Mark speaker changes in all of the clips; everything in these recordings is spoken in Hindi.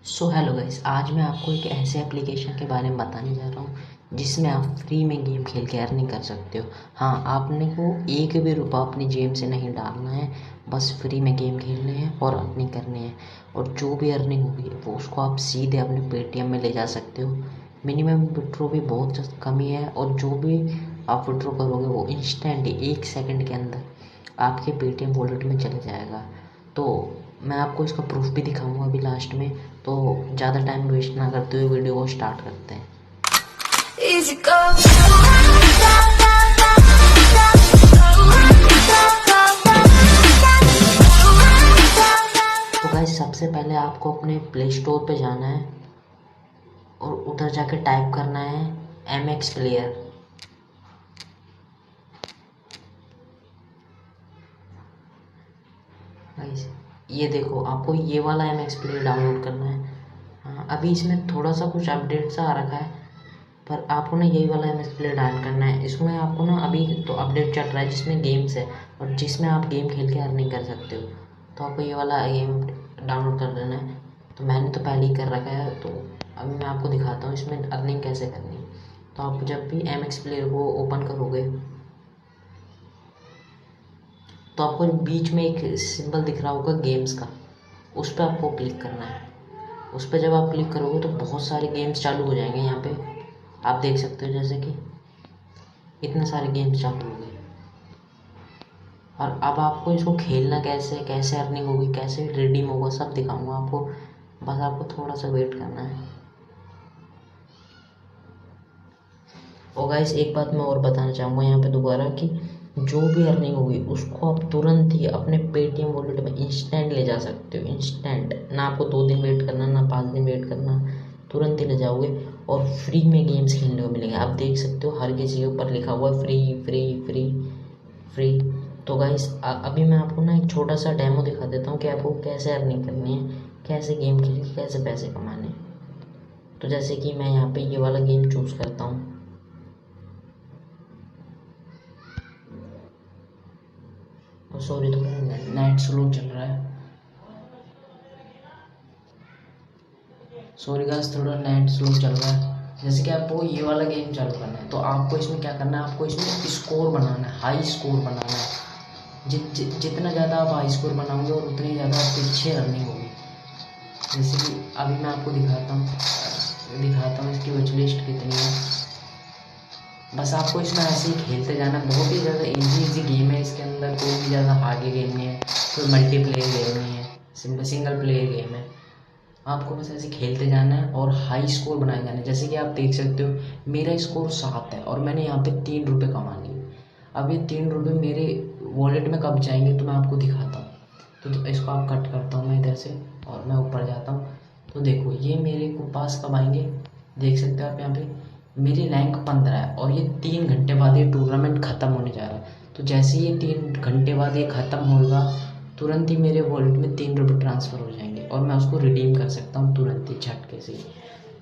Speaker 1: सो हेलो गाइस, आज मैं आपको एक ऐसे एप्लीकेशन के बारे में बताने जा रहा हूँ जिसमें आप फ्री में गेम खेल के अर्निंग कर सकते हो। हाँ, आपने को एक भी रुपया अपनी जेब से नहीं डालना है, बस फ्री में गेम खेलने हैं और अर्निंग करनी है। और जो भी अर्निंग होगी वो उसको आप सीधे अपने पेटीएम में ले जा सकते हो। मिनिमम विड्रो भी बहुत कम ही है और जो भी आप विड्रो करोगे वो इंस्टेंट 1 सेकंड के अंदर आपके पेटीएम वॉलेट में चले जाएगा। तो मैं आपको इसका प्रूफ भी दिखाऊंगा अभी लास्ट में। तो ज़्यादा टाइम वेस्ट ना करते हुए वीडियो को स्टार्ट करते हैं। Easy go. तो गाइस, सबसे पहले आपको अपने प्ले स्टोर पे जाना है और उधर जाके टाइप करना है MX प्लेयर। गाइस, ये देखो, आपको ये वाला MX प्लेयर डाउनलोड करना है। हाँ, अभी इसमें थोड़ा सा कुछ अपडेट सा आ रखा है, पर आपको ना यही वाला MX प्लेयर डाउनलोड करना है। इसमें आपको ना अभी तो अपडेट चल रहा है जिसमें गेम्स है और जिसमें आप गेम खेल के अर्निंग कर सकते हो। तो आपको ये वाला गेम डाउनलोड कर लेना है। तो मैंने तो पहले ही कर रखा है, तो अभी मैं आपको दिखाता हूँ इसमें अर्निंग कैसे करनी है। तो आप जब भी MX प्लेयर को ओपन करोगे तो आपको बीच में एक सिंबल दिख रहा होगा गेम्स का, उस पर आपको क्लिक करना है। उस पर जब आप क्लिक करोगे तो बहुत सारे गेम्स चालू हो जाएंगे। यहाँ पे आप देख सकते हो जैसे कि इतने सारे गेम्स चालू हो गए। और अब आपको इसको खेलना कैसे, कैसे अर्निंग होगी, कैसे रिडीम होगा, सब दिखाऊंगा आपको। बस आपको थोड़ा सा वेट करना है। और गाइस, एक बात मैं और बताना चाहूँगा यहाँ पे दोबारा कि जो भी अर्निंग होगी उसको आप तुरंत ही अपने पेटीएम वॉलेट में इंस्टेंट ले जा सकते हो। इंस्टेंट, ना आपको 2 दिन वेट करना, ना 5 दिन वेट करना, तुरंत ही ले जाओगे और फ्री में गेम्स खेलने को मिलेंगे। आप देख सकते हो हर किसी के ऊपर लिखा हुआ है फ्री फ्री फ्री फ्री। तो गाइस, अभी मैं आपको ना एक छोटा सा डेमो दिखा देता हूँ कि आपको कैसे अर्निंग करनी है, कैसे गेम खेल के कैसे पैसे कमाने हैं। तो जैसे कि मैं यहाँ पे ये वाला गेम चूज़ करता हूँ। सॉरी, थोड़ा नेट स्लो चल रहा है। सॉरी गाइस, थोड़ा नेट स्लो चल रहा है। जैसे कि आपको ये वाला गेम चालू करना है तो आपको इसमें क्या करना है, आपको इसमें स्कोर बनाना है, हाई स्कोर बनाना है। जितना ज़्यादा आप हाई स्कोर बनाओगे और उतनी ज़्यादा आपकी अच्छी अर्निंग होगी। जैसे कि अभी मैं आपको दिखाता हूँ इसकी विच लिस्ट कितनी है। बस आपको इसमें ऐसे ही खेलते जाना। बहुत ही ज़्यादा इजी गेम है। इसके अंदर कोई भी ज़्यादा हार्ड गेम नहीं है, कोई मल्टीप्लेयर गेम नहीं है, सिंगल प्लेयर गेम है। आपको बस ऐसे खेलते जाना है और हाई स्कोर बनाए जाना है। जैसे कि आप देख सकते हो मेरा स्कोर 7 है और मैंने यहाँ पे 3 रुपये कमा लिए। अब ये 3 रुपये मेरे वॉलेट में कब जाएंगे तो मैं आपको दिखाता हूँ। तो इसको आप कट करता हूँ मैं इधर से और मैं ऊपर जाता हूँ। तो देखो ये मेरे को पास कब आएंगे, देख सकते हो आप यहाँ पे मेरी रैंक 15 है और ये 3 घंटे बाद ये टूर्नामेंट ख़त्म होने जा रहा है। तो जैसे ये 3 घंटे बाद ये ख़त्म होगा तुरंत ही मेरे वॉलेट में 3 रुपये ट्रांसफ़र हो जाएंगे और मैं उसको रिडीम कर सकता हूँ तुरंत ही, झटके से।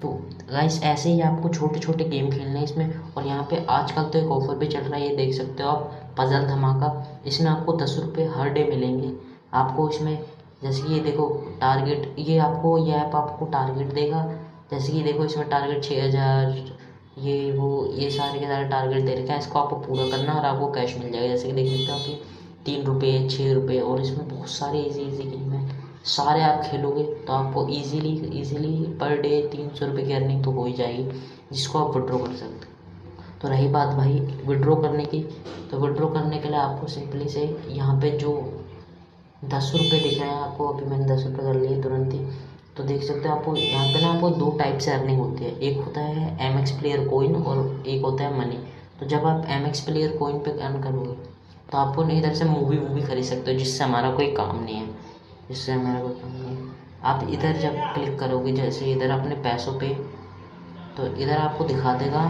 Speaker 1: तो गाइस, ऐसे ही आपको छोटे छोटे गेम खेलने हैं इसमें। और यहाँ पे आजकल तो एक ऑफ़र भी चल रहा है, ये देख सकते हो आप, पजल धमाका। इसमें आपको 10 रुपये हर डे मिलेंगे। आपको इसमें जैसे कि ये देखो टारगेट, ये ऐप आपको टारगेट देगा। जैसे कि देखो इसमें टारगेट 6000, ये वो, ये सारे के सारे टारगेट दे रखे हैं। इसको आपको पूरा करना और आपको कैश मिल जाएगा। जैसे कि देख सकते हो आप, ये 3 रुपये, 6 रुपये, और इसमें बहुत सारे इजी गेम है। सारे आप खेलोगे तो आपको इजीली पर डे 300 रुपये की अर्निंग तो हो ही जाएगी, जिसको आप विड्रॉ कर सकते हो। तो रही बात भाई विड्रॉ करने की, तो विड्रॉ करने के लिए आपको सिंपली से यहाँ पे जो 10 रुपये दिख रहे हैं आपको, अभी मैंने 10 रुपये कर लिए तुरंत ही। तो देख सकते हो आपको यहाँ पे ना आपको 2 टाइप से अर्निंग होती है। एक होता है MX प्लेयर कोइन और एक होता है मनी। तो जब आप MX प्लेयर कोइन पे अर्न करोगे तो आपको ना इधर से मूवी खरीद सकते हो, जिससे हमारा कोई काम नहीं है, आप इधर जब क्लिक करोगे, जैसे इधर अपने पैसों पे, तो इधर आपको दिखा देगा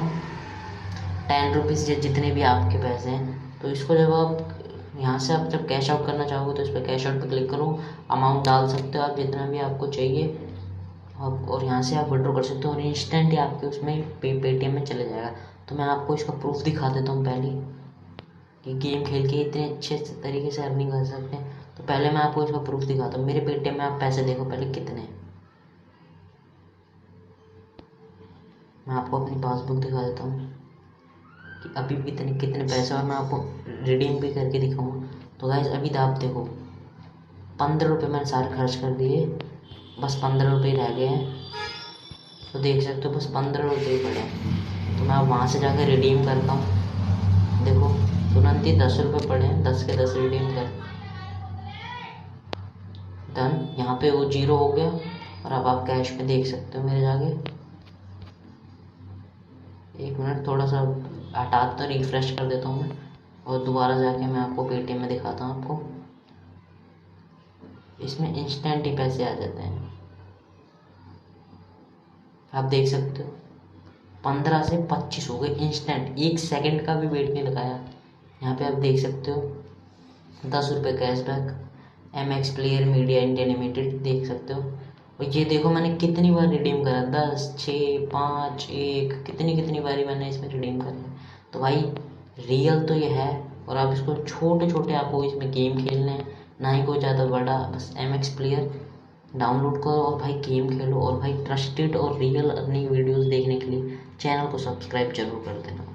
Speaker 1: 10 रुपीज़ जितने भी आपके पैसे हैं। तो इसको जब आप यहाँ से आप जब कैश आउट करना चाहोगे तो इस पर कैश आउट पर क्लिक करो। अमाउंट डाल सकते हो आप जितना भी आपको चाहिए आप, और यहाँ से आप विड्रॉ कर सकते हो और इंस्टेंट ही आपके उसमें पेटीएम में चले जाएगा। तो मैं आपको इसका प्रूफ दिखा देता हूँ पहले कि गेम खेल के इतने अच्छे तरीके से अर्निंग कर सकते हैं। तो पहले मैं आपको इसका प्रूफ दिखाता हूँ। मेरे पेटीएम में आप पैसे देखो पहले कितने हैं। मैं आपको अपनी पासबुक दिखा देता हूँ कि अभी कितने कितने पैसे, और मैं आपको रिडीम भी करके दिखाऊंगा। तो गाइस अभी आप देखो 15 रुपये मैंने सारे खर्च कर दिए, बस 15 रुपये रह गए हैं। तो देख सकते हो बस 15 रुपये पड़े हैं। तो मैं अब वहाँ से जाकर रिडीम करता हूँ। देखो तुरंत ही 10 रुपये पड़े हैं, 10 के 10 रिडीम कर डन। यहाँ पे वो 0 हो गया। और अब आप कैश में देख सकते हो मेरे जाके। एक मिनट थोड़ा सा हटाता रिफ्रेश कर देता हूँ मैं, और दोबारा जाके मैं आपको पेटीएम में दिखाता हूँ आपको। इसमें इंस्टेंट ही पैसे आ जाते हैं, आप देख सकते हो 15 से 25 हो गए इंस्टेंट, 1 सेकंड का भी वेट नहीं लगाया। यहाँ पे आप देख सकते हो 10 रुपये cashback, MX player media India limited, देख सकते हो। और ये देखो मैंने कितनी बार रिडीम करा, 10, 6, 5, 1, कितनी कितनी बारी मैंने इसमें रिडीम करा। तो भाई रियल तो ये है, और आप इसको छोटे छोटे आपको इसमें गेम खेलने हैं, ना ही कोई ज़्यादा बड़ा। बस MX प्लेयर डाउनलोड करो और भाई गेम खेलो। और भाई ट्रस्टेड और रियल अर्निंग वीडियोस देखने के लिए चैनल को सब्सक्राइब जरूर कर देना।